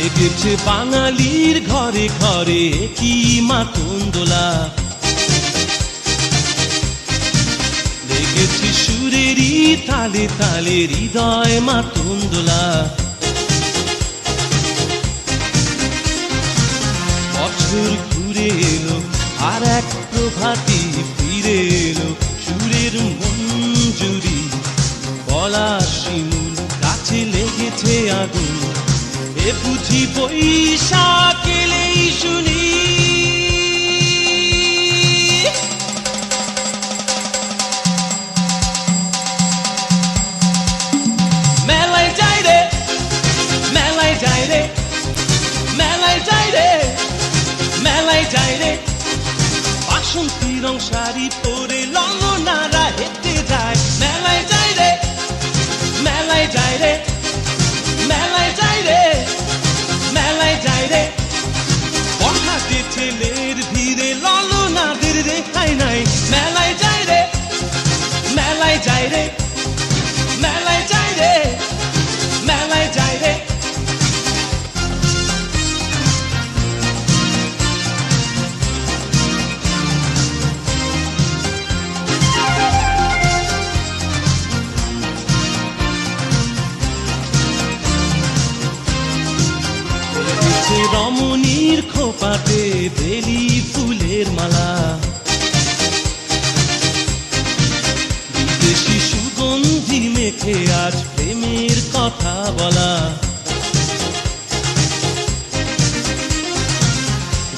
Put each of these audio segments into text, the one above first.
লেগেছে বাঙালির ঘরে ঘরে কি মাতঙ্গলা, লেগেছে সুরেরই তালে তালে হৃদয় মাতঙ্গলা। বছর ঘুরে এলো আর এক প্রভাতী ফিরে এলো, সুরের মঞ্জুরি গলা শিমুল গাছে লেগেছে আগুন, এ বুঝি বৈশাখ এলেই শুনি। মেলায় যাই রে, মেলায় যাই রে, মেলায় যাই রে, মেলায় যাই রে, বাসন্তী রং শাড়ি পরে ললনারা হেঁটে যায়। মেলায় যাই রে, মেলায় যাই রে, মেলায় যাই রে, মেলায় যাই রে, বখাটে ছেলের ভিড়ে ললনাদের রেখাই নাই। মেলায় যাই রে, মেলায় যাই রে, মেলায় যাই রে, মেলায় যাই রে। রমণীর খোপাতে বেলি ফুলের মালা, বিদেশি সুগন্ধি মেখে আজ প্রেমের কথা বলা।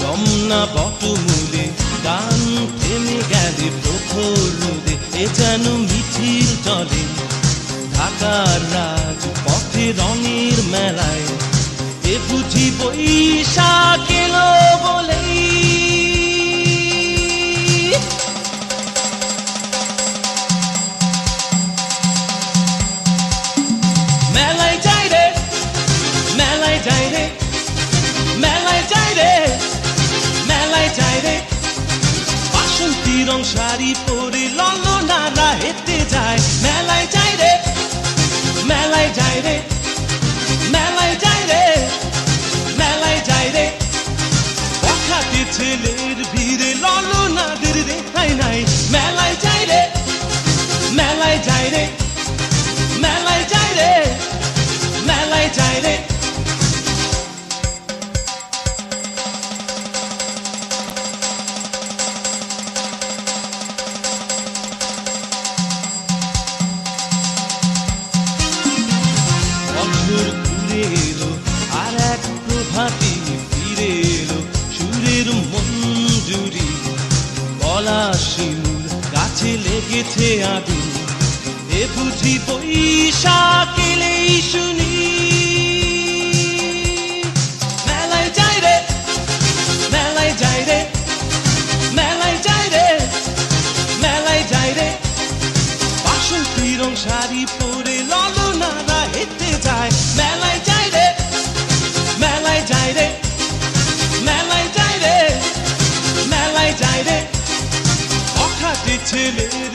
রমনা বটমূলে গান থেমে গেলে প্রখর রোদে, এ যেন মিছিল চলে ঢাকার রাজ পথে রঙের মেলায়, এ বুঝি বৈশাখ এলো বলেই। মেলায় যাই রে, মেলায় যাই রে, মেলায় যাই রে, মেলায় যাই রে, বাসন্তী রং শাড়ি পরে ললনারা হেঁটে যায়। মেলায় যাই রে, মেলায় যাই রে, মেলায় যাই রে, মেলায় যাই রে, বখাটে ছেলের ভিড়ে ললনাদের রেখাই নাই। মেলায় যাই রে, মেলায় যাই রে, মেলায় যাই রে, মেলায় যাই রে। বছর ঘুরে এলো আর এক প্রভাতী ফিরে এলো, সুরের মঞ্জুরি গলা শিমুল গাছে লেগেছে আগুন, এ বুঝি বৈশাখ এলেই শুনি। মেলায় যাই রে, মেলায় যাই রে, মেলায় যাই রে, মেলায় যাই রে, বাসন্তী রং শাড়ি পরে ললনারা হেঁটে যায়। মেলায় যাই রে, মেলায় যাই রে, মেলায় যাই রে, মেলায় যাই রে, বখাটে ছেলের